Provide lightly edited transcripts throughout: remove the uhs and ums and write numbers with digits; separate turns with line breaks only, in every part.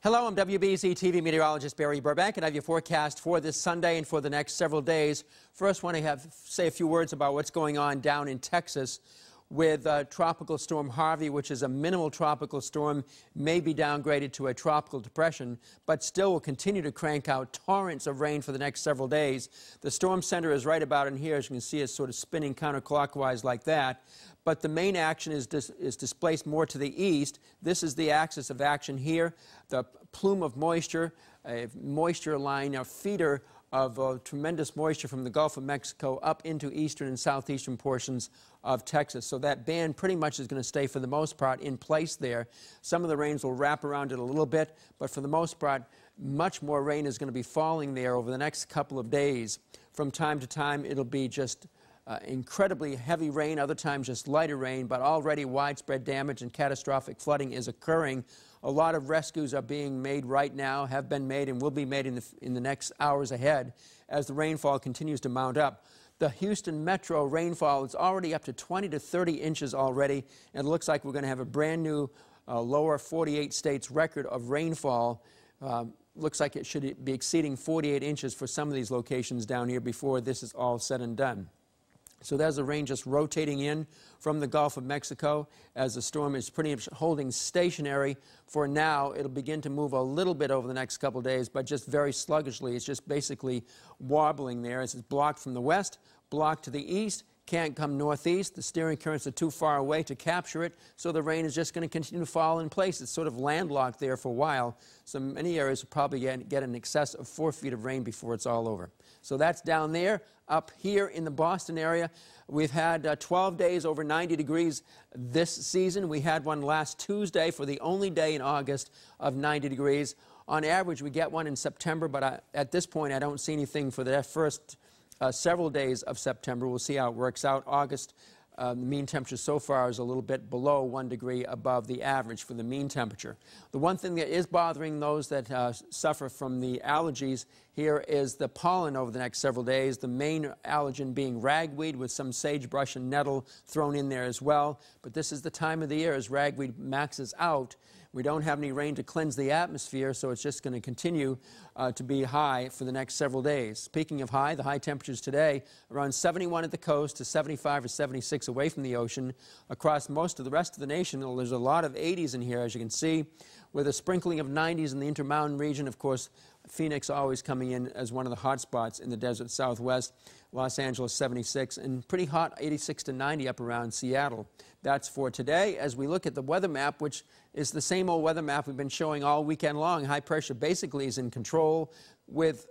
Hello, I'm wbz-tv meteorologist Barry Burbank, and I have your forecast for this Sunday and for the next several days. First, I want to say a few words about what's going on down in Texas with Tropical Storm Harvey, which is a minimal tropical storm, may be downgraded to a tropical depression, but still will continue to crank out torrents of rain for the next several days. The storm center is right about in here. As you can see, it's sort of spinning counterclockwise like that. But the main action is displaced more to the east. This is the axis of action here. The plume of moisture, a moisture line, a feeder of tremendous moisture from the Gulf of Mexico up into eastern and southeastern portions of Texas. So that band pretty much is going to stay for the most part in place there. Some of the rains will wrap around it a little bit, but for the most part, much more rain is going to be falling there over the next couple of days. From time to time, it'll be just incredibly heavy rain, other times just lighter rain, but already widespread damage and catastrophic flooding is occurring. A lot of rescues are being made right now, have been made, and will be made in the next hours ahead as the rainfall continues to mount up. The Houston metro rainfall is already up to 20 to 30 inches already, and it looks like we're going to have a brand new lower 48 states record of rainfall. Looks like it should be exceeding 48 inches for some of these locations down here before this is all said and done. So there's the rain just rotating in from the Gulf of Mexico as the storm is pretty much holding stationary for now. It'll begin to move a little bit over the next couple of days, but just very sluggishly. It's just basically wobbling there as it's blocked from the west, blocked to the east, can't come northeast. The steering currents are too far away to capture it, so the rain is just going to continue to fall in place. It's sort of landlocked there for a while, so many areas will probably get an excess of 4 feet of rain before it's all over. So that's down there. Up here in the Boston area, we've had 12 days over 90 degrees this season. We had one last Tuesday for the only day in August of 90 degrees. On average, we get one in September, but at this point, I don't see anything for the first several days of September. We'll see how it works out. August, the mean temperature so far is a little bit below 1 degree above the average for the mean temperature. The one thing that is bothering those that suffer from the allergies here is the pollen over the next several days, the main allergen being ragweed with some sagebrush and nettle thrown in there as well. But this is the time of the year as ragweed maxes out. We don't have any rain to cleanse the atmosphere, so it's just going to continue to be high for the next several days. Speaking of high, the high temperatures today around 71 at the coast to 75 or 76 away from the ocean. Across most of the rest of the nation, there's a lot of 80s in here, as you can see, with a sprinkling of 90s in the Intermountain region. Of course, Phoenix always coming in as one of the hot spots in the desert Southwest. Los Angeles 76, and pretty hot 86 to 90 up around Seattle. That's for today. As we look at the weather map, which is the same old weather map we've been showing all weekend long, high pressure basically is in control with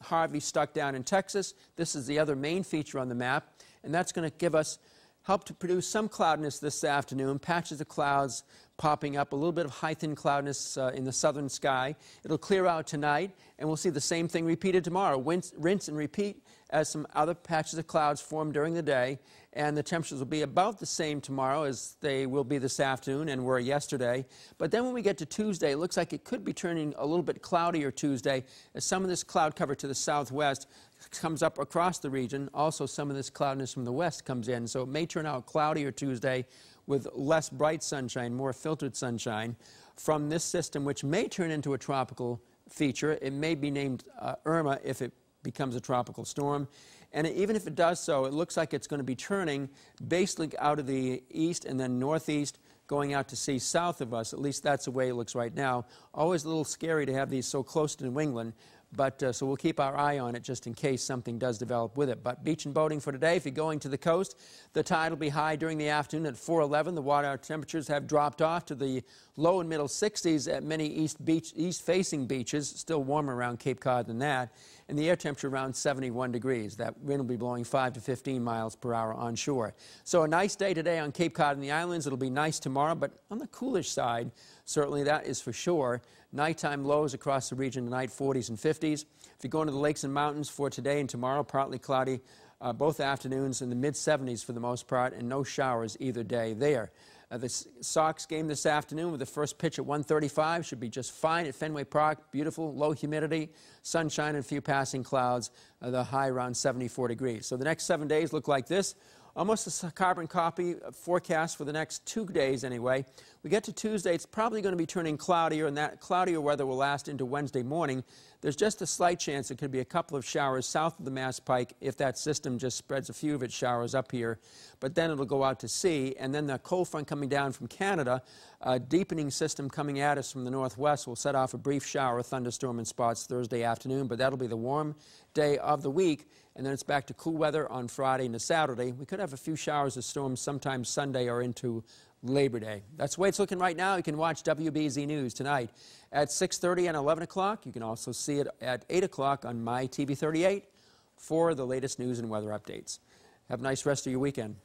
Harvey stuck down in Texas. This is the other main feature on the map, and that's going to give us help to produce some cloudiness this afternoon, patches of clouds popping up, a little bit of high thin cloudiness in the southern sky. It'll clear out tonight, and we'll see the same thing repeated tomorrow. Rinse and repeat as some other patches of clouds form during the day, and the temperatures will be about the same tomorrow as they will be this afternoon and were yesterday. But then when we get to Tuesday, it looks like it could be turning a little bit cloudier Tuesday as some of this cloud cover to the southwest comes up across the region. Also, some of this cloudiness from the west comes in, so it may turn out cloudier Tuesday with less bright sunshine, more filtered sunshine from this system, which may turn into a tropical feature. It may be named Irma if it becomes a tropical storm. And even if it does so, it looks like it's going to be turning basically out of the east and then northeast, going out to sea south of us. At least that's the way it looks right now. Always a little scary to have these so close to New England. But so we'll keep our eye on it just in case something does develop with it. But beach and boating for today. If you're going to the coast, the tide will be high during the afternoon at 4:11. The water temperatures have dropped off to the low and middle 60s at many east-facing beaches. Still warmer around Cape Cod than that. And the air temperature around 71 degrees. That wind will be blowing 5 to 15 miles per hour onshore. So a nice day today on Cape Cod and the islands. It'll be nice tomorrow, but on the coolish side, certainly that is for sure. Nighttime lows across the region tonight, 40s and 50s. If you go into the lakes and mountains for today and tomorrow, partly cloudy both afternoons in the mid-70s for the most part, and no showers either day there. The Sox game this afternoon with the first pitch at 1:35 should be just fine at Fenway Park. Beautiful, low humidity, sunshine and a few passing clouds. The high around 74 degrees. So the next 7 days look like this. Almost a carbon copy forecast for the next 2 days anyway. We get to Tuesday, it's probably going to be turning cloudier, and that cloudier weather will last into Wednesday morning. There's just a slight chance there could be a couple of showers south of the Mass Pike if that system just spreads a few of its showers up here. But then it'll go out to sea, and then the cold front coming down from Canada, a deepening system coming at us from the northwest will set off a brief shower, thunderstorm in spots Thursday afternoon, but that'll be the warm day of the week. And then it's back to cool weather on Friday into Saturday. We could have a few showers or storms sometime Sunday or into Labor Day. That's the way it's looking right now. You can watch WBZ News tonight at 6:30 and 11 o'clock. You can also see it at 8 o'clock on My TV 38 for the latest news and weather updates. Have a nice rest of your weekend.